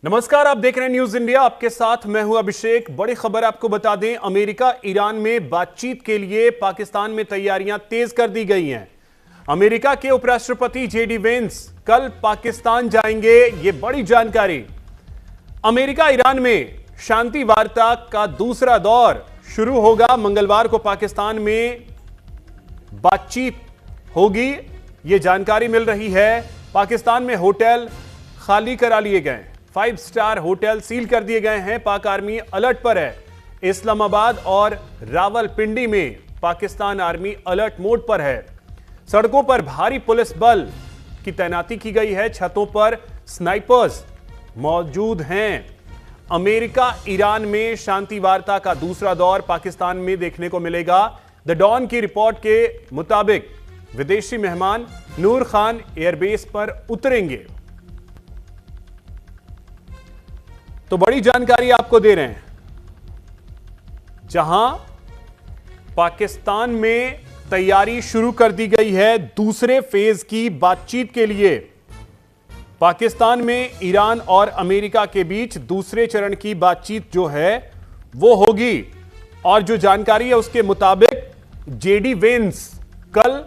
नमस्कार, आप देख रहे हैं न्यूज इंडिया। आपके साथ मैं हूं अभिषेक। बड़ी खबर आपको बता दें, अमेरिका ईरान में बातचीत के लिए पाकिस्तान में तैयारियां तेज कर दी गई हैं। अमेरिका के उपराष्ट्रपति जेडी वेंस कल पाकिस्तान जाएंगे, ये बड़ी जानकारी। अमेरिका ईरान में शांति वार्ता का दूसरा दौर शुरू होगा। मंगलवार को पाकिस्तान में बातचीत होगी, ये जानकारी मिल रही है। पाकिस्तान में होटल खाली करा लिए गए, 5 स्टार होटल सील कर दिए गए हैं। पाक आर्मी अलर्ट पर है। इस्लामाबाद और रावलपिंडी में पाकिस्तान आर्मी अलर्ट मोड पर है। सड़कों पर भारी पुलिस बल की तैनाती की गई है। छतों पर स्नाइपर्स मौजूद हैं। अमेरिका ईरान में शांति वार्ता का दूसरा दौर पाकिस्तान में देखने को मिलेगा। द डॉन की रिपोर्ट के मुताबिक विदेशी मेहमान नूर खान एयरबेस पर उतरेंगे। तो बड़ी जानकारी आपको दे रहे हैं, जहां पाकिस्तान में तैयारी शुरू कर दी गई है दूसरे फेज की बातचीत के लिए। पाकिस्तान में ईरान और अमेरिका के बीच दूसरे चरण की बातचीत जो है वो होगी। और जो जानकारी है उसके मुताबिक जेडी वेंस कल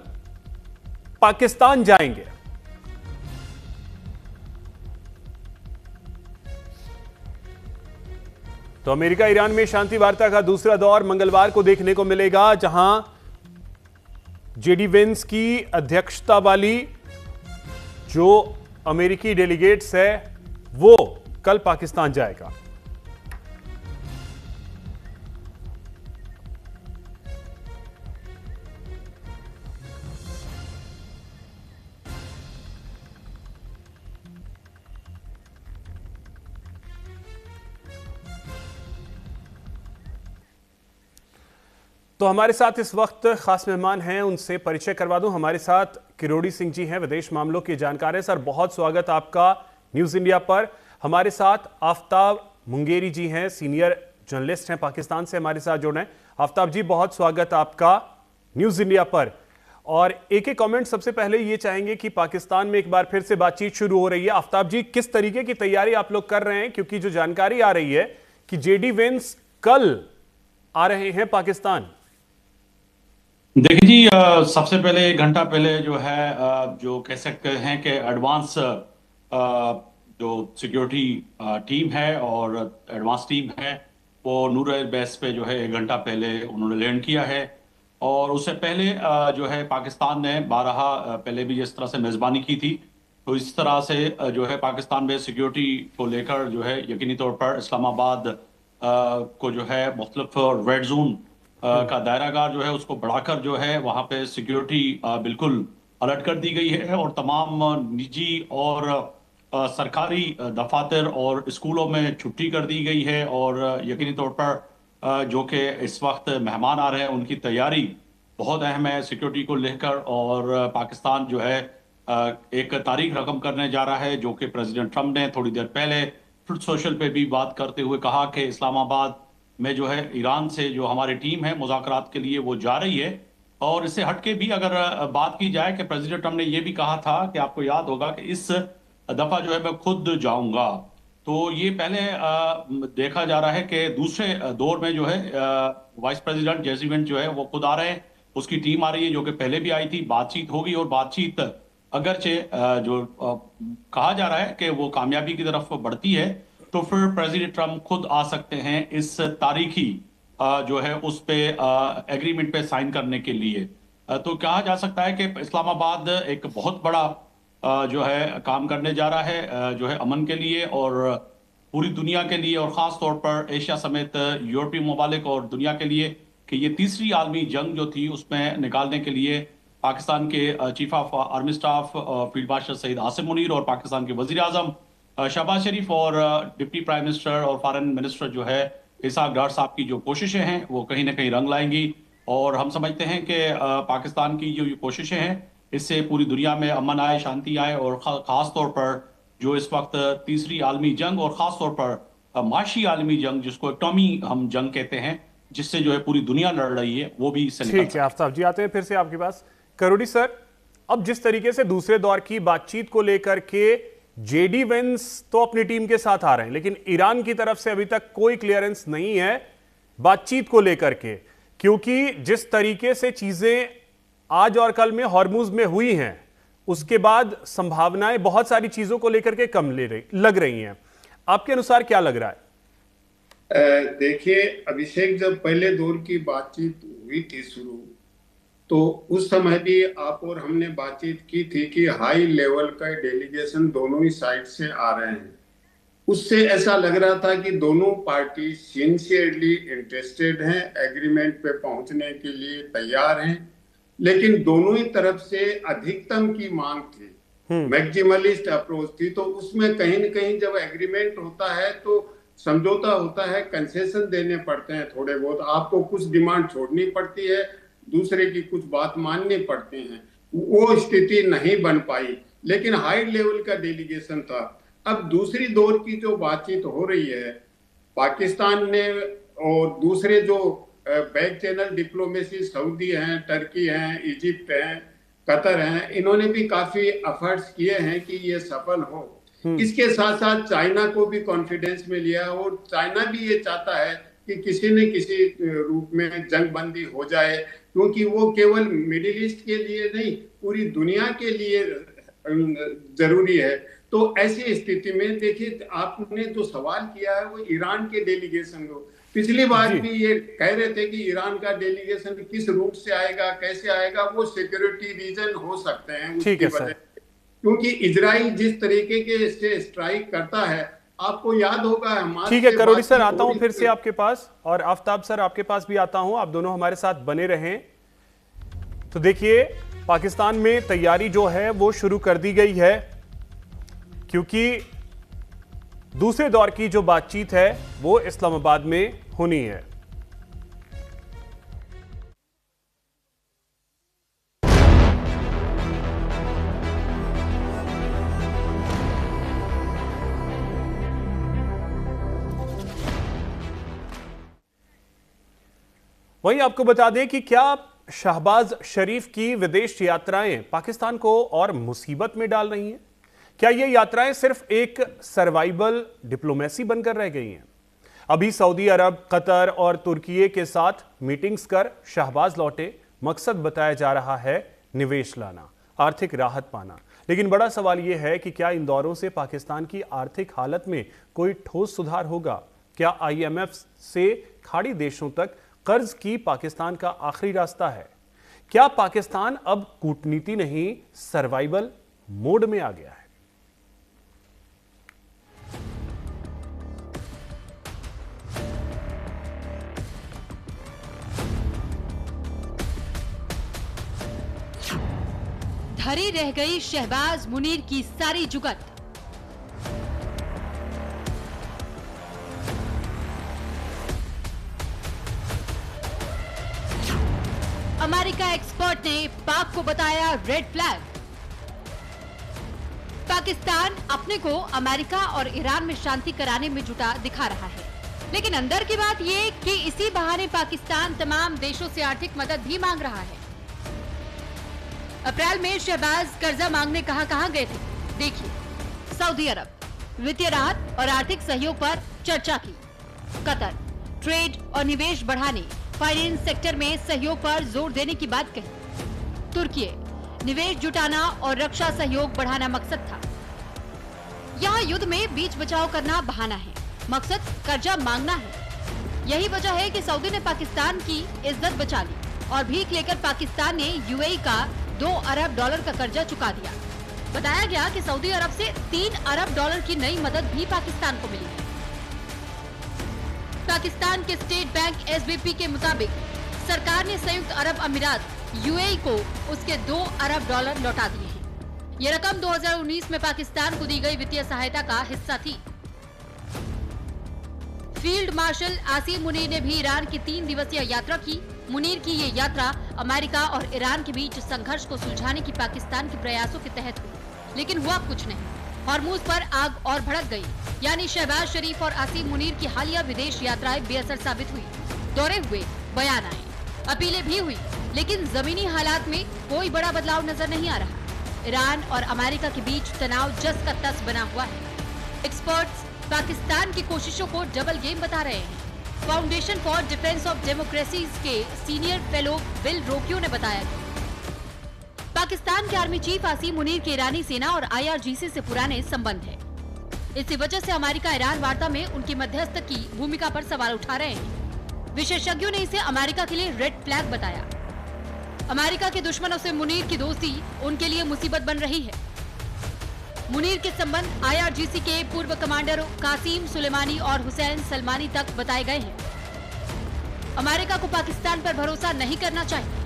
पाकिस्तान जाएंगे। तो अमेरिका ईरान में शांति वार्ता का दूसरा दौर मंगलवार को देखने को मिलेगा, जहां जेडी वेंस की अध्यक्षता वाली जो अमेरिकी डेलीगेट्स है वो कल पाकिस्तान जाएगा। तो हमारे साथ इस वक्त खास मेहमान हैं, उनसे परिचय करवा दूं। हमारे साथ किरोड़ी सिंह जी हैं, विदेश मामलों के जानकार हैं। सर, बहुत स्वागत आपका न्यूज़ इंडिया पर। हमारे साथ आफ्ताब मुंगेरी जी हैं, सीनियर जर्नलिस्ट हैं, पाकिस्तान से हमारे साथ जुड़े हैं। आफ्ताब जी, बहुत स्वागत आपका न्यूज़ इंडिया पर। और एक कमेंट सबसे पहले ये चाहेंगे कि पाकिस्तान में एक बार फिर से बातचीत शुरू हो रही है। आफ्ताब जी, किस तरीके की तैयारी आप लोग कर रहे हैं, क्योंकि जो जानकारी आ रही है कि जेडी वेंस कल आ रहे हैं पाकिस्तान। देखिए जी, सबसे पहले 1 घंटा पहले जो है जो कह सकते हैं कि एडवांस जो सिक्योरिटी टीम है और एडवांस टीम है वो नूर बेस पे जो है 1 घंटा पहले उन्होंने लैंड किया है। और उससे पहले जो है पाकिस्तान ने 12 पहले भी इस तरह से मेज़बानी की थी। तो इस तरह से जो है पाकिस्तान में सिक्योरिटी को लेकर जो है यकीनी तौर पर इस्लामाबाद को जो है मुख्तलिफ रेड जोन का दायरागार जो है उसको बढ़ाकर जो है वहां पे सिक्योरिटी बिल्कुल अलर्ट कर दी गई है। और तमाम निजी और सरकारी दफातर और स्कूलों में छुट्टी कर दी गई है। और यकीनी तौर पर जो कि इस वक्त मेहमान आ रहे हैं उनकी तैयारी बहुत अहम है सिक्योरिटी को लेकर। और पाकिस्तान जो है एक तारीख रकम करने जा रहा है, जो कि प्रेसिडेंट ट्रंप ने थोड़ी देर पहले ट्रुथ सोशल पे भी बात करते हुए कहा कि इस्लामाबाद में जो है ईरान से जो हमारी टीम है मुज़ाकरात के लिए वो जा रही है। और इससे हटके भी अगर बात की जाए कि प्रेसिडेंट ट्रंप ने ये भी कहा था कि आपको याद होगा कि इस दफा जो है मैं खुद जाऊंगा। तो ये पहले देखा जा रहा है कि दूसरे दौर में जो है वाइस प्रेसिडेंट जेडी वेंस जो है वो खुद आ रहे हैं, उसकी टीम आ रही है जो कि पहले भी आई थी। बातचीत होगी और बातचीत अगरचे जो कहा जा रहा है कि वो कामयाबी की तरफ बढ़ती है, तो फिर प्रेसिडेंट ट्रंप खुद आ सकते हैं इस तारीखी जो है उस पे एग्रीमेंट पे साइन करने के लिए। तो कहा जा सकता है कि इस्लामाबाद एक बहुत बड़ा जो है काम करने जा रहा है जो है अमन के लिए और पूरी दुनिया के लिए, और ख़ास तौर पर एशिया समेत यूरोपीय ममालिक और दुनिया के लिए, कि ये तीसरी आलमी जंग जो थी उसमें निकालने के लिए पाकिस्तान के chief of army staff field marshal Syed Asim Munir और पाकिस्तान के वज़ीर आज़म शहबाज शरीफ और डिप्टी प्राइम मिनिस्टर और फॉरेन मिनिस्टर जो है इसहाक डार साहब की जो कोशिशें हैं वो कहीं ना कहीं रंग लाएंगी। और हम समझते हैं कि पाकिस्तान की जो ये कोशिशें हैं इससे पूरी दुनिया में अमन आए, शांति आए। और ख़ास तौर पर जो इस वक्त तीसरी आलमी जंग और ख़ास तौर पर माशी आलमी जंग, जिसको एटॉमी हम जंग कहते हैं, जिससे जो है पूरी दुनिया लड़ रही है, वो भी इससे निकल ठीक है आफ्ताब जी, आते हैं फिर से आपके पास। करोड़ी सर, अब जिस तरीके से दूसरे दौर की बातचीत को लेकर के जेडी वेंस तो अपनी टीम के साथ आ रहे हैं, लेकिन ईरान की तरफ से अभी तक कोई क्लियरेंस नहीं है बातचीत को लेकर के, क्योंकि जिस तरीके से चीजें आज और कल में हॉर्मुज में हुई हैं, उसके बाद संभावनाएं बहुत सारी चीजों को लेकर के कम लग रही हैं। आपके अनुसार क्या लग रहा है? देखिए अभिषेक, जब पहले दौर की बातचीत हुई थी शुरू, तो उस समय भी आप और हमने बातचीत की थी कि हाई लेवल का डेलीगेशन दोनों ही साइड से आ रहे हैं। उससे ऐसा लग रहा था कि दोनों पार्टी सिंसियरली इंटरेस्टेड हैं, एग्रीमेंट पे पहुंचने के लिए तैयार हैं, लेकिन दोनों ही तरफ से अधिकतम की मांग थी, मैक्सिमलिस्ट अप्रोच थी। तो उसमें कहीं न कहीं जब एग्रीमेंट होता है तो समझौता होता है, कंसेशन देने पड़ते हैं, थोड़े बहुत आपको कुछ डिमांड छोड़नी पड़ती है, दूसरे की कुछ बात माननी पड़ती हैं। वो स्थिति नहीं बन पाई, लेकिन हाई लेवल का डेलीगेशन था। अब दूसरी दौर की जो बातचीत हो रही है, पाकिस्तान ने और दूसरे जो बैक चैनल डिप्लोमेसी, सऊदी हैं, टर्की हैं, इजिप्ट हैं, कतर हैं, इन्होंने भी काफी एफर्ट्स किए हैं कि ये सफल हो। इसके साथ साथ चाइना को भी कॉन्फिडेंस में लिया, और चाइना भी ये चाहता है कि किसी न किसी रूप में जंग बंदी हो जाए, क्योंकि वो केवल मिडिल ईस्ट के लिए नहीं, पूरी दुनिया के लिए जरूरी है। तो ऐसी स्थिति में देखिए, आपने जो सवाल किया है वो ईरान के डेलीगेशन को, पिछली बार भी ये कह रहे थे कि ईरान का डेलीगेशन किस रूट से आएगा, कैसे आएगा, वो सिक्योरिटी रीजन हो सकते हैं उसकी वजह, क्योंकि इजराइल जिस तरीके के से स्ट्राइक करता है, आपको याद होगा हमारे। ठीक है करोड़ी सर, आता हूं फिर से आपके पास, और आफ्ताब सर आपके पास भी आता हूं, आप दोनों हमारे साथ बने रहें। तो देखिए, पाकिस्तान में तैयारी जो है वो शुरू कर दी गई है, क्योंकि दूसरे दौर की जो बातचीत है वो इस्लामाबाद में होनी है। वहीं आपको बता दें कि क्या शहबाज शरीफ की विदेश यात्राएं पाकिस्तान को और मुसीबत में डाल रही हैं? क्या ये यात्राएं सिर्फ एक सर्वाइवल डिप्लोमेसी बनकर रह गई हैं? अभी सऊदी अरब, कतर और तुर्की के साथ मीटिंग्स कर शहबाज लौटे, मकसद बताया जा रहा है निवेश लाना, आर्थिक राहत पाना। लेकिन बड़ा सवाल यह है कि क्या इन दौरों से पाकिस्तान की आर्थिक हालत में कोई ठोस सुधार होगा? क्या IMF से खाड़ी देशों तक कर्ज की पाकिस्तान का आखिरी रास्ता है? क्या पाकिस्तान अब कूटनीति नहीं, सर्वाइवल मोड में आ गया है? धरी रह गई शहबाज मुनीर की सारी जुगत। अमेरिका एक्सपर्ट ने पाक को बताया रेड फ्लैग। पाकिस्तान अपने को अमेरिका और ईरान में शांति कराने में जुटा दिखा रहा है, लेकिन अंदर की बात ये कि इसी बहाने पाकिस्तान तमाम देशों से आर्थिक मदद भी मांग रहा है। अप्रैल में शहबाज कर्जा मांगने कहां गए थे? देखिए, सऊदी अरब वित्तीय राहत और आर्थिक सहयोग पर चर्चा की, कतर ट्रेड और निवेश बढ़ाने, फाइनेंस सेक्टर में सहयोग पर जोर देने की बात कही, तुर्की निवेश जुटाना और रक्षा सहयोग बढ़ाना मकसद था। यहाँ युद्ध में बीच बचाव करना बहाना है, मकसद कर्जा मांगना है। यही वजह है कि सऊदी ने पाकिस्तान की इज्जत बचा ली और भीख लेकर पाकिस्तान ने UAE का $2 अरब का कर्जा चुका दिया। बताया गया कि सऊदी अरब से $3 अरब की नई मदद भी पाकिस्तान को मिली है। पाकिस्तान के स्टेट बैंक SBP के मुताबिक सरकार ने संयुक्त अरब अमीरात UAE को उसके $2 अरब लौटा दिए हैं। ये रकम 2019 में पाकिस्तान को दी गई वित्तीय सहायता का हिस्सा थी। फील्ड मार्शल आसिम मुनीर ने भी ईरान की 3 दिवसीय यात्रा की। मुनीर की ये यात्रा अमेरिका और ईरान के बीच संघर्ष को सुलझाने की पाकिस्तान के प्रयासों के तहत हुई, लेकिन हुआ कुछ नहीं। हॉर्मुज पर आग और भड़क गई, यानी शहबाज शरीफ और आसिम मुनीर की हालिया विदेश यात्राएं बेअसर साबित हुई। दौरे हुए, बयान आए, अपीलें भी हुई, लेकिन जमीनी हालात में कोई बड़ा बदलाव नजर नहीं आ रहा। ईरान और अमेरिका के बीच तनाव जस का तस बना हुआ है। एक्सपर्ट्स पाकिस्तान की कोशिशों को डबल गेम बता रहे हैं। Foundation for defence of democracies के सीनियर फेलो बिल रोकियो ने बताया कि पाकिस्तान के आर्मी चीफ आसिम मुनीर के ईरानी सेना और IRGC से पुराने संबंध है। इसी वजह से अमेरिका ईरान वार्ता में उनकी मध्यस्थ की भूमिका पर सवाल उठा रहे हैं। विशेषज्ञों ने इसे अमेरिका के लिए रेड फ्लैग बताया। अमेरिका के दुश्मनों से मुनीर की दोस्ती उनके लिए मुसीबत बन रही है। मुनीर के संबंध IRGC के पूर्व कमांडर कासिम सुलेमानी और हुसैन सलमानी तक बताए गए हैं। अमेरिका को पाकिस्तान पर भरोसा नहीं करना चाहिए।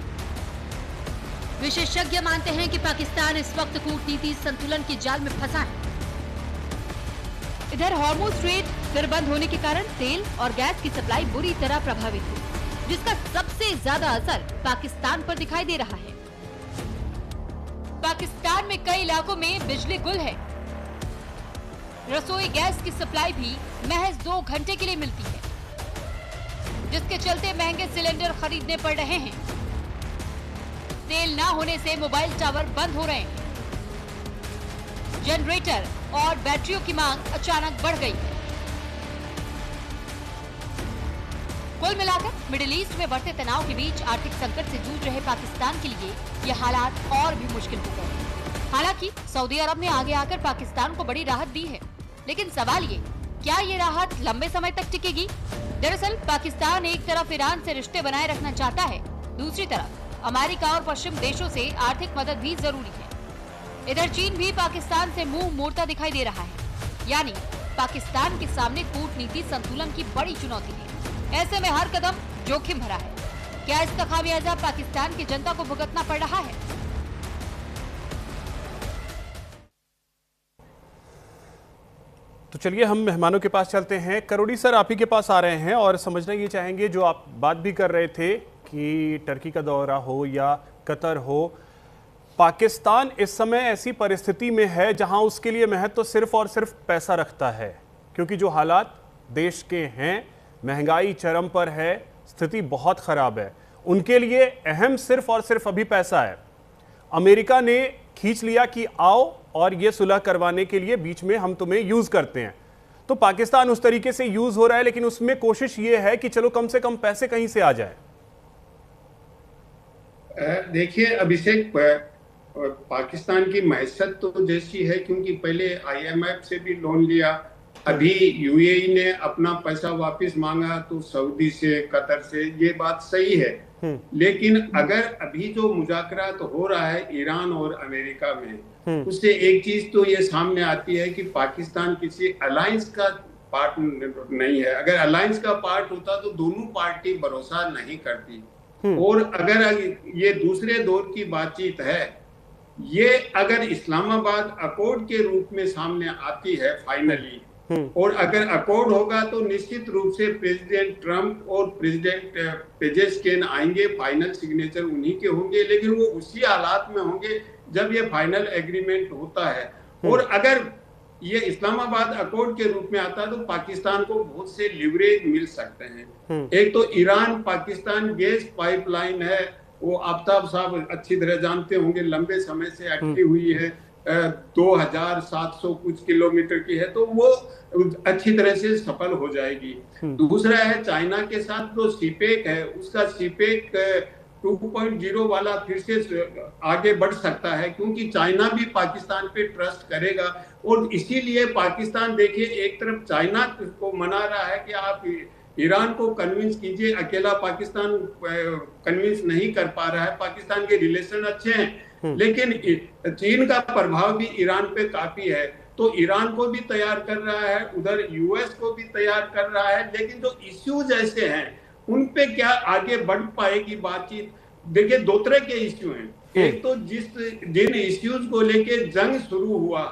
विशेषज्ञ मानते हैं कि पाकिस्तान इस वक्त कूटनीति संतुलन की जाल में फंसा है। इधर हॉर्मुज़ स्ट्रेट फिर बंद होने के कारण तेल और गैस की सप्लाई बुरी तरह प्रभावित हुई, जिसका सबसे ज्यादा असर पाकिस्तान पर दिखाई दे रहा है। पाकिस्तान में कई इलाकों में बिजली गुल है। रसोई गैस की सप्लाई भी महज 2 घंटे के लिए मिलती है, जिसके चलते महंगे सिलेंडर खरीदने पड़ रहे हैं। तेल ना होने से मोबाइल टावर बंद हो रहे हैं। जनरेटर और बैटरियों की मांग अचानक बढ़ गई है। कुल मिलाकर मिडिल ईस्ट में बढ़ते तनाव के बीच आर्थिक संकट से जूझ रहे पाकिस्तान के लिए ये हालात और भी मुश्किल हो गए हैं। हालांकि सऊदी अरब ने आगे आकर पाकिस्तान को बड़ी राहत दी है, लेकिन सवाल ये, क्या ये राहत लंबे समय तक टिकेगी? दरअसल पाकिस्तान एक तरफ ईरान से रिश्ते बनाए रखना चाहता है, दूसरी तरफ अमेरिका और पश्चिम देशों से आर्थिक मदद भी जरूरी है। इधर चीन भी पाकिस्तान से मुंह मोड़ता दिखाई दे रहा है। यानी पाकिस्तान के सामने कूटनीति संतुलन की बड़ी चुनौती है। ऐसे में हर कदम जोखिम भरा है। क्या इसका खामियाजा पाकिस्तान की जनता को भुगतना पड़ रहा है? तो चलिए हम मेहमानों के पास चलते हैं। करोड़ी सर आप ही के पास आ रहे हैं और समझना ये चाहेंगे, जो आप बात भी कर रहे थे कि टर्की का दौरा हो या कतर हो, पाकिस्तान इस समय ऐसी परिस्थिति में है जहां उसके लिए महत्व तो सिर्फ और सिर्फ पैसा रखता है, क्योंकि जो हालात देश के हैं, महंगाई चरम पर है, स्थिति बहुत खराब है, उनके लिए अहम सिर्फ और सिर्फ अभी पैसा है। अमेरिका ने खींच लिया कि आओ और ये सुलह करवाने के लिए बीच में हम तुम्हें यूज करते हैं। तो पाकिस्तान उस तरीके से यूज हो रहा है, लेकिन उसमें कोशिश ये है कि चलो कम से कम पैसे कहीं से आ जाए। देखिए अभिषेक, पाकिस्तान की मैसियत तो जैसी है, क्योंकि पहले IMF से भी लोन लिया, अभी UAE ने अपना पैसा वापस मांगा, तो सऊदी से, कतर से, ये बात सही है। लेकिन अगर अभी जो मुज़ाकरात तो हो रहा है ईरान और अमेरिका में, उससे एक चीज तो ये सामने आती है कि पाकिस्तान किसी अलायंस का पार्ट नहीं है। अगर अलायंस का पार्ट होता तो दोनों पार्टी भरोसा नहीं करती। और अगर ये दूसरे दौर की बातचीत है, ये अगर इस्लामाबाद अकॉर्ड के रूप में सामने आती है फाइनली, और अगर अकॉर्ड होगा तो निश्चित रूप से प्रेसिडेंट ट्रंप और प्रेसिडेंट पेजेस्किन आएंगे, फाइनल सिग्नेचर उन्हीं के होंगे, लेकिन वो उसी हालात में होंगे जब ये फाइनल एग्रीमेंट होता है। और अगर ये इस्लामाबाद अकॉर्ड के रूप में आता है तो पाकिस्तान को बहुत से लिवरेज मिल सकते हैं। एक तो ईरान पाकिस्तान गैस पाइपलाइन है, वो आफ्ताब साहब अच्छी तरह जानते होंगे, लंबे समय से अटकी हुई है, 2700 कुछ किलोमीटर की है, तो वो अच्छी तरह से सफल हो जाएगी। दूसरा है चाइना के साथ जो सीपेक है, उसका सीपेक 2.0 वाला फिर से आगे बढ़ सकता है, क्योंकि चाइना भी पाकिस्तान पे ट्रस्ट करेगा। और इसीलिए पाकिस्तान देखिए एक तरफ चाइना को मना रहा है कि आप ईरान को कन्विंस कीजिए, अकेला पाकिस्तान कन्विंस नहीं कर पा रहा है। पाकिस्तान के रिलेशन अच्छे हैं, लेकिन चीन का प्रभाव भी ईरान पे काफी है, तो ईरान को भी तैयार कर रहा है, उधर US को भी तैयार कर रहा है। लेकिन जो इश्यूज ऐसे हैं उन पे क्या आगे बढ़ पाएगी बातचीत? देखिए दो तरह के इश्यू हैं। एक तो जिन इश्यूज को लेके जंग शुरू हुआ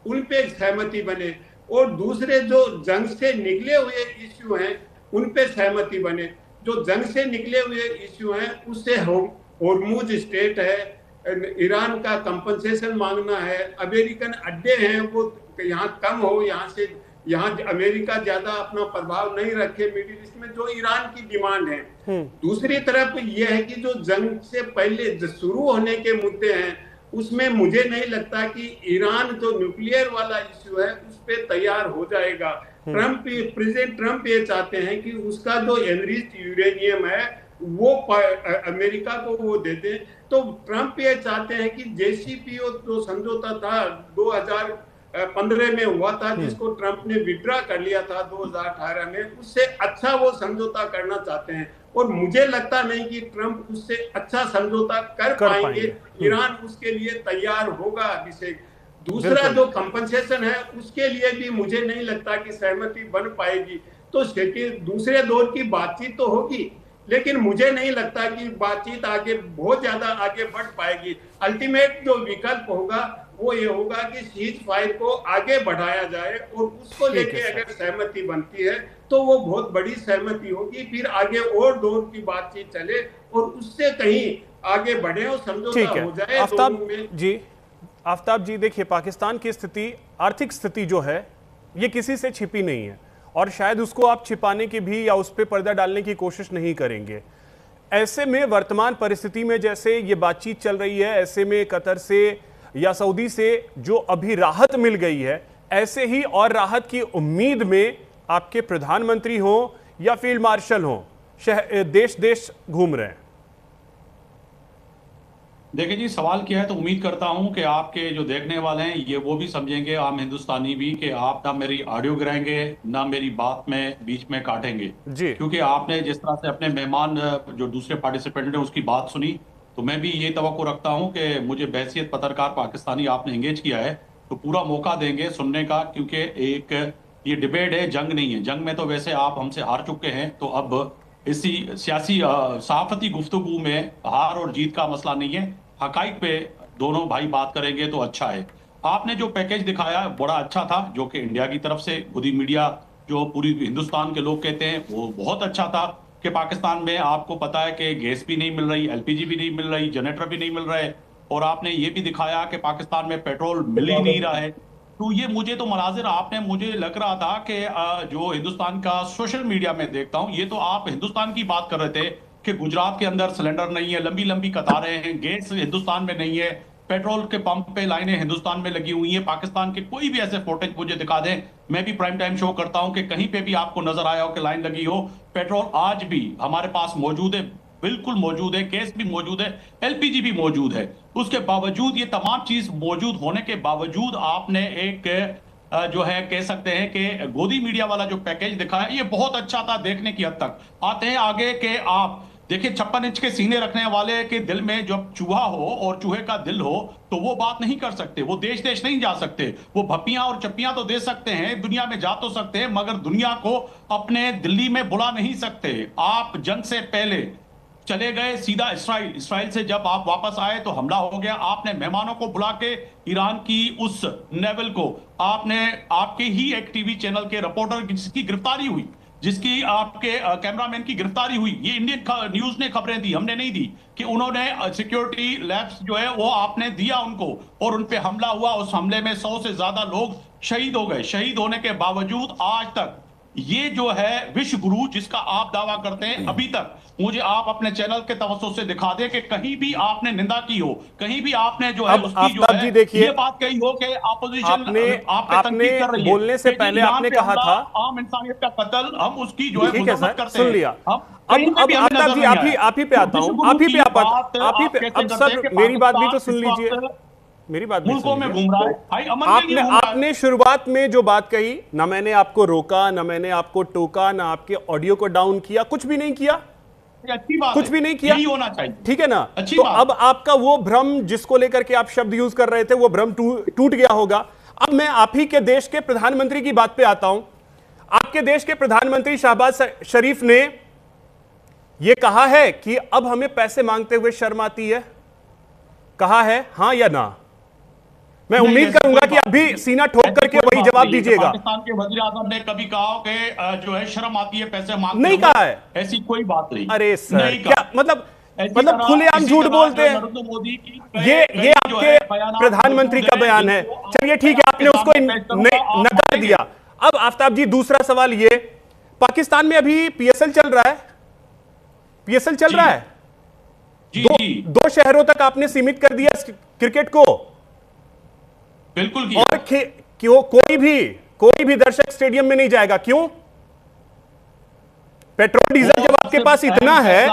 उन पे सहमति बने, और दूसरे जो जंग से निकले हुए इश्यू हैं उन पे सहमति बने। जो जंग से निकले हुए इश्यू हैं उससे हॉर्मुज़ स्ट्रेट है, ईरान का कंपनसेशन मांगना है, अमेरिकन अड्डे हैं वो यहाँ कम हो, यहाँ अमेरिका ज्यादा अपना प्रभाव नहीं रखे मिडिल ईस्ट में, जो ईरान की डिमांड है। दूसरी तरफ ये है कि जो जंग से पहले शुरू होने के मुद्दे हैं उसमें मुझे नहीं लगता कि ईरान जो न्यूक्लियर वाला इश्यू है उस पे तैयार हो जाएगा। प्रेसिडेंट ट्रम्प ये चाहते हैं कि उसका जो एनरिच्ड यूरेनियम है वो अमेरिका को वो दे दें। तो ट्रम्प ये चाहते हैं कि जेसीपीओ जो समझौता था 2015 में हुआ था, जिसको ट्रम्प ने विड्रॉ कर लिया था 2018 में, उससे अच्छा वो समझौता करना चाहते हैं। और मुझे लगता नहीं कि ट्रम्प उससे अच्छा समझौता कर पाएंगे। ईरान उसके लिए तैयार होगा। अभिषेक, दूसरा जो कंपनसेशन है उसके लिए भी मुझे नहीं लगता कि सहमति बन पाएगी। तो दूसरे दौर की बातचीत तो होगी, लेकिन मुझे नहीं लगता कि बातचीत आगे बहुत ज्यादा आगे बढ़ पाएगी। अल्टीमेट जो विकल्प होगा वो ये होगा कि सीज फायर को आगे बढ़ाया जाए और उसको लेके अगर सहमति बनती है तो वो बहुत बड़ी सहमति होगी। फिर आगे और दौर की बातचीत चले और उससे कहीं आगे बढ़े और समझौता हो जाए। आफ्ताब जी देखिए, पाकिस्तान की स्थिति, आर्थिक स्थिति जो है ये किसी से छिपी नहीं है और शायद उसको आप छिपाने की भी या उस पर पर्दा डालने की कोशिश नहीं करेंगे। ऐसे में वर्तमान परिस्थिति में जैसे ये बातचीत चल रही है, ऐसे में कतर से या सऊदी से जो अभी राहत मिल गई है, ऐसे ही और राहत की उम्मीद में आपके प्रधानमंत्री हो या फील्ड मार्शल हो देश देश घूम रहे हैं। देखिए जी, सवाल क्या है तो उम्मीद करता हूं कि आपके जो देखने वाले हैं ये वो भी समझेंगे, आम हिंदुस्तानी भी, कि आप ना मेरी ऑडियो गिराएंगे ना मेरी बात में बीच में काटेंगे जी। क्योंकि आपने जिस तरह से अपने मेहमान जो दूसरे पार्टिसिपेंट ने उसकी बात सुनी, तो मैं भी ये तवक्को रखता हूं कि मुझे बहैसियत पत्रकार पाकिस्तानी आपने एंगेज किया है तो पूरा मौका देंगे सुनने का, क्योंकि एक ये डिबेट है, जंग नहीं है। जंग में तो वैसे आप हमसे हार चुके हैं, तो अब इसी सियासी सहाफती गुफ्तगू में हार और जीत का मसला नहीं है, हकाइक पे दोनों भाई बात करेंगे तो अच्छा है। आपने जो पैकेज दिखाया बड़ा अच्छा था, जो कि इंडिया की तरफ से खुदी मीडिया जो पूरी हिंदुस्तान के लोग कहते हैं वो बहुत अच्छा था कि पाकिस्तान में आपको पता है कि गैस भी नहीं मिल रही, एलपीजी भी नहीं मिल रही, जनरेटर भी नहीं मिल रहे, और आपने ये भी दिखाया कि पाकिस्तान में पेट्रोल मिल ही नहीं रहा है। तो ये मुझे तो मनाजिर आपने, मुझे लग रहा था कि जो हिंदुस्तान का सोशल मीडिया में देखता हूं, ये तो आप हिंदुस्तान की बात कर रहे थे कि गुजरात के अंदर सिलेंडर नहीं है, लंबी लंबी कतारें हैं, गैस हिंदुस्तान में नहीं है, पेट्रोल के पंप पे लाइनें हिंदुस्तान में लगी हुई हैं। पाकिस्तान के कोई भी ऐसे फुटेज मुझे दिखा दें, मैं भी प्राइम टाइम शो करता हूं, कि कहीं पे भी आपको नजर आया हो कि लाइन लगी हो। पेट्रोल आज भी हमारे पास मौजूद है, बिल्कुल मौजूद है, गैस भी मौजूद है, एलपीजी भी मौजूद है। उसके बावजूद, ये तमाम चीज मौजूद होने के बावजूद आपने एक जो है कह सकते हैं कि गोदी मीडिया वाला जो पैकेज दिखाया ये बहुत अच्छा था देखने की हद तक। आते हैं आगे के आप देखिए, 56 इंच के सीने रखने वाले के दिल में जब चूहा हो और चूहे का दिल हो तो वो बात नहीं कर सकते, वो देश देश नहीं जा सकते, वो भप्पियां और चप्पियां तो दे सकते हैं, दुनिया में जा तो सकते हैं, मगर दुनिया को अपने दिल्ली में बुला नहीं सकते। आप जंग से पहले चले गए सीधा इसराइल से जब आप वापस आए तो हमला हो गया। आपने मेहमानों को बुला के ईरान की उस नेवल को, आपने आपके ही एक टीवी चैनल के रिपोर्टर जिसकी गिरफ्तारी हुई, जिसकी आपके कैमरामैन की गिरफ्तारी हुई, ये इंडियन न्यूज ने खबरें दी, हमने नहीं दी, कि उन्होंने सिक्योरिटी लैब्स जो है वो आपने दिया उनको और उन पे हमला हुआ। उस हमले में 100 से ज्यादा लोग शहीद हो गए। शहीद होने के बावजूद आज तक ये जो है विश्व गुरु जिसका आप दावा करते हैं, अभी तक मुझे आप अपने चैनल के तवज्जो से दिखा दे कि कहीं भी आपने निंदा की हो, कहीं भी आपने जो है उसकी जो है ये बात कही हो कि अपोजिशन आप पे तनकीद कर रही है। बोलने से पहले आपने कहा था आम इंसानियत का कत्ल, हम उसकी जो है मजम्मत करते हैं। सुन लिया। आप ही पे आता हूं, अब सर मेरी बात भी तो सुन लीजिए, मेरी बात मुल्कों में घूम रहा है भाई, अमन आपने शुरुआत में जो बात कही, ना मैंने आपको रोका, ना मैंने आपको टोका, ना आपके ऑडियो को डाउन किया, कुछ भी नहीं किया, अच्छी बात, कुछ भी नहीं किया, होना चाहिए, ठीक है ना। तो अब आपका वो भ्रम जिसको लेकर के आप शब्द यूज कर रहे थे, वो भ्रम टूट गया होगा। अब मैं आप ही के देश के प्रधानमंत्री की बात पे आता हूं। आपके देश के प्रधानमंत्री शहबाज शरीफ ने यह कहा है कि अब हमें पैसे मांगते हुए शर्म आती है, कहा है, हां या ना? मैं उम्मीद करूंगा कि आप भी सीना ठोक करके वही जवाब दीजिएगा। पाकिस्तान के वजीर आजम ने कभी कहा कि जो है शर्म आती है पैसे मांगते, नहीं कहा है, ऐसी कोई बात नहीं। अरे सर क्या मतलब खुलेआम झूठ बोलते हैं। नरेंद्र मोदी की ये आपके प्रधानमंत्री का बयान है। चलिए ठीक है, आपने उसको नकार दिया। अब आफ्ताब जी, दूसरा सवाल ये, पाकिस्तान में अभी पीएसएल चल रहा है, पीएसएल चल रहा है, दो शहरों तक आपने सीमित कर दिया क्रिकेट को? बिल्कुल किया। और क्यों कोई भी दर्शक स्टेडियम में नहीं जाएगा? क्यों? पेट्रोल डीजल जब आपके पास इतना है,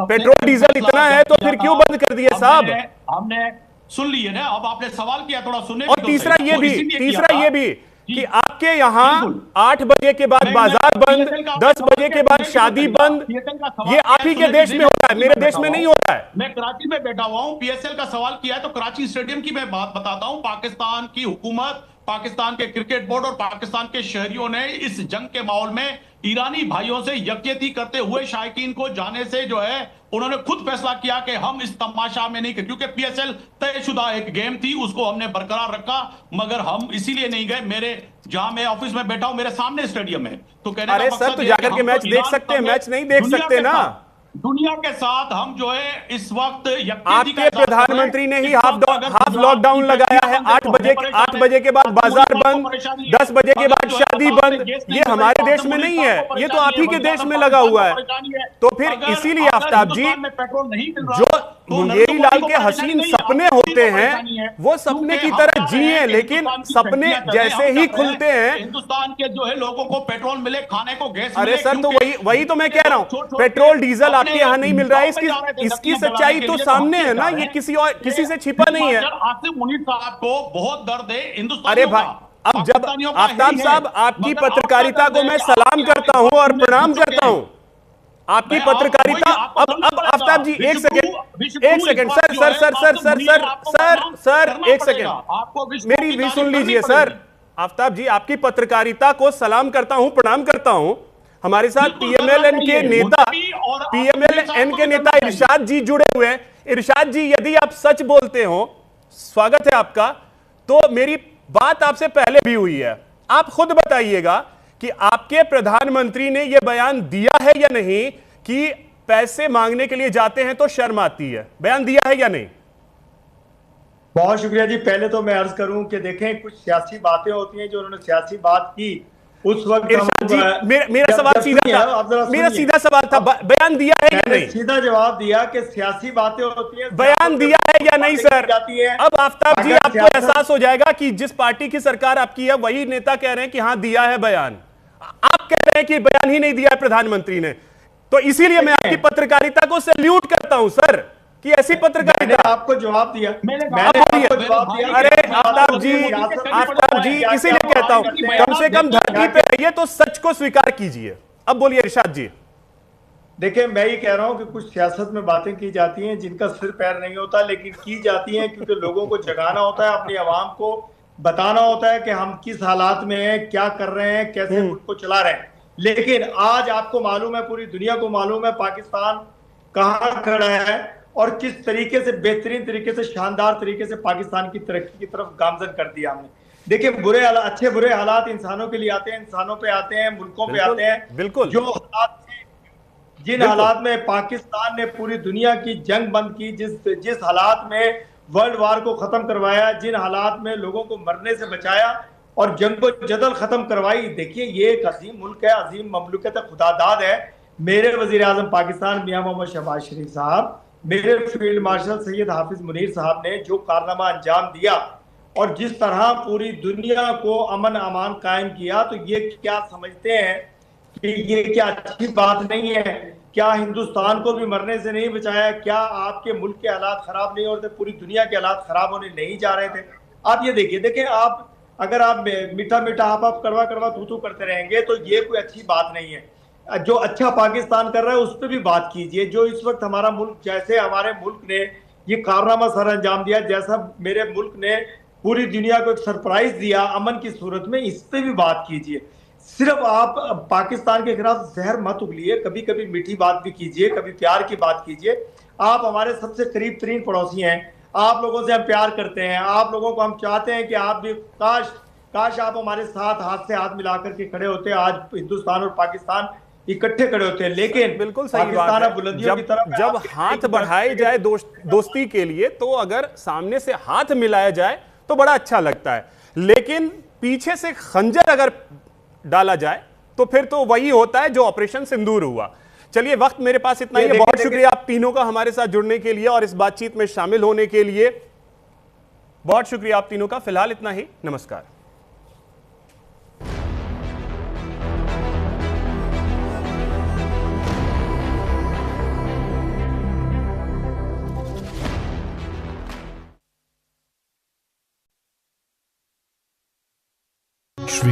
पेट्रोल डीजल इतना है, तो फिर क्यों बंद कर दिया साहब? हमने सुन लिए ना, अब आपने सवाल किया, थोड़ा सुनने। और तीसरा ये भी कि आपके यहाँ 8 बजे के बाद बाजार बंद, 10 बजे के बाद शादी बंद, ये आप ही के देश में होता है, मेरे देश में नहीं होता है। मैं कराची में बैठा हुआ हूं, पीएसएल का सवाल किया है तो कराची स्टेडियम की मैं बात बताता हूं। पाकिस्तान की हुकूमत, पाकिस्तान के क्रिकेट बोर्ड और पाकिस्तान के शहरियों ने इस जंग के माहौल में ईरानी भाइयों से यकजहती करते हुए शायकीन को जाने से जो है उन्होंने खुद फैसला किया कि हम इस तमाशा में नहीं, क्योंकि पीएसएल तयशुदा एक गेम थी, उसको हमने बरकरार रखा, मगर हम इसीलिए नहीं गए। मेरे जहां मैं ऑफिस में बैठा हूं, मेरे सामने स्टेडियम है, तो कहने अरे सर, तो जाकर के मैच देख सकते हैं, मैच नहीं देख सकते ना? दुनिया के साथ हम जो है इस वक्त आपके प्रधानमंत्री ने ही हाफ लॉकडाउन लगाया है। 8 बजे के बाद बाजार बंद, 10 बजे के बाद शादी बंद। ये हमारे देश में नहीं है, ये तो आप ही के देश में लगा हुआ है। तो फिर इसीलिए आफ्ताब जी, जो मुंगेरी लाल के हसीन सपने होते हैं वो सपने की तरह जिए, लेकिन सपने जैसे ही खुलते हैं, हिंदुस्तान के जो है लोगों को पेट्रोल मिले, खाने को गैस मिले। अरे सर, तो वही तो मैं कह रहा हूं, पेट्रोल डीजल आपके यहाँ नहीं मिल रहा है, इसकी सच्चाई तो सामने है ना, ये किसी से छिपा नहीं है। आसिफ मुनीर साहब को बहुत दर्द है हिंदुस्तान। अरे भाई, अब जब आफ्ताब साहब, आपकी पत्रकारिता को मैं सलाम करता हूं और प्रणाम करता हूं, आपकी पत्रकारिता। अब आफ्ताब जी एक सेकंड सर, एक सेकंड मेरी भी सुन लीजिए सर। आफ्ताब जी, आपकी पत्रकारिता को सलाम करता हूं, प्रणाम करता हूं। हमारे साथ पीएमएलएन के नेता इरशाद जी जुड़े हुए हैं। इरशाद जी, यदि आप सच बोलते हो, स्वागत है आपका, तो मेरी बात आपसे पहले भी हुई है, आप खुद बताइएगा कि आपके प्रधानमंत्री ने यह बयान दिया है या नहीं कि पैसे मांगने के लिए जाते हैं तो शर्म आती है? बयान दिया है या नहीं? बहुत शुक्रिया जी। पहले तो मैं अर्ज करूं कि देखें, कुछ सियासी बातें होती हैं, जो उन्होंने सियासी बात की उस वक्त। जी, मेरा सवाल सीधा सवाल था, बयान दिया है या नहीं? सीधा जवाब दिया कि सियासी बातें होती हैं। बयान दिया है या नहीं सर? अब आफ्ताब जी, आपको एहसास हो जाएगा कि जिस पार्टी की सरकार आपकी है, वही नेता कह रहे हैं कि हाँ दिया है बयान। आप कह रहे हैं कि बयान ही नहीं दिया है प्रधानमंत्री ने, तो इसीलिए मैं आपकी पत्रकारिता को सैल्यूट करता हूं सर, कि ऐसी पत्रकारिता। आपको जवाब दिया, अरे आफ्ताब जी, इसीलिए कहता हूं, कम से कम धरती पे रहिए तो सच को स्वीकार कीजिए। अब बोलिए इरशाद जी। देखिए, मैं ये कह रहा हूं कि कुछ सियासत में बातें की जाती हैं जिनका सिर पैर नहीं होता, लेकिन की जाती हैं क्योंकि लोगों को जगाना होता है, अपनी आवाम को बताना होता है कि हम किस हालात में हैं, क्या कर रहे हैं, कैसे मुल्क को चला रहे हैं। लेकिन आज आपको मालूम है, पूरी दुनिया को मालूम है, पाकिस्तान कहाँ खड़ा है और किस तरीके से, बेहतरीन तरीके से, शानदार तरीके से पाकिस्तान की तरक्की की तरफ गामजन कर दिया हमने। देखिए, अच्छे बुरे हालात इंसानों के लिए आते हैं, इंसानों पे आते हैं, मुल्कों पे आते हैं। बिल्कुल, जो हालात, जिन हालात में पाकिस्तान ने पूरी दुनिया की जंग बंद की, जिस हालात में वर्ल्ड वार को खत्म करवाया, जिन हालात में लोगों को मरने से बचाया और जंग को जदल खत्म करवाई। देखिए, ये एक अजीम मुल्क है, अजीम ममलुकत है, खुदादाद है। मेरे वजीर आजम पाकिस्तान मियां मोहम्मद शहबाज शरीफ साहब, मेरे फील्ड मार्शल सैयद हाफिज मुनीर साहब ने जो कारनामा अंजाम दिया और जिस तरह पूरी दुनिया को अमन अमान कायम किया, तो ये क्या समझते हैं कि ये क्या अच्छी बात नहीं है? क्या हिंदुस्तान को भी मरने से नहीं बचाया? क्या आपके मुल्क के हालात खराब नहीं होते? पूरी दुनिया के हालात खराब होने नहीं जा रहे थे? आप ये देखिए, आप अगर आप मीठा मीठा आप कड़वा कड़वा तू करते रहेंगे तो ये कोई अच्छी बात नहीं है। जो अच्छा पाकिस्तान कर रहा है उस पर भी बात कीजिए। जो इस वक्त हमारा मुल्क, जैसे हमारे मुल्क ने ये कारनामा सर अंजाम दिया, जैसा मेरे मुल्क ने पूरी दुनिया को एक सरप्राइज दिया अमन की सूरत में, इस पे भी बात कीजिए। सिर्फ आप पाकिस्तान के खिलाफ जहर मत उगलिए, कभी कभी मीठी बात भी कीजिए, कभी प्यार की बात कीजिए। आप हमारे सबसे करीब तरीन पड़ोसी हैं, आप लोगों से हम प्यार करते हैं, आप लोगों को हम चाहते हैं कि आप भी काश आप हमारे साथ हाथ से हाथ मिलाकर के खड़े होते, आज हिंदुस्तान और पाकिस्तान इकट्ठे खड़े होते हैं। लेकिन बिल्कुल सही बात है, जब हाथ बढ़ाए जाए दोस्ती के लिए, तो अगर सामने से हाथ मिलाया जाए तो बड़ा अच्छा लगता है, लेकिन पीछे से खंजर अगर डाला जाए तो फिर तो वही होता है जो ऑपरेशन सिंदूर हुआ। चलिए, वक्त मेरे पास इतना ही है। बहुत शुक्रिया आप तीनों का हमारे साथ जुड़ने के लिए और इस बातचीत में शामिल होने के लिए। बहुत शुक्रिया आप तीनों का। फिलहाल इतना ही, नमस्कार। श्री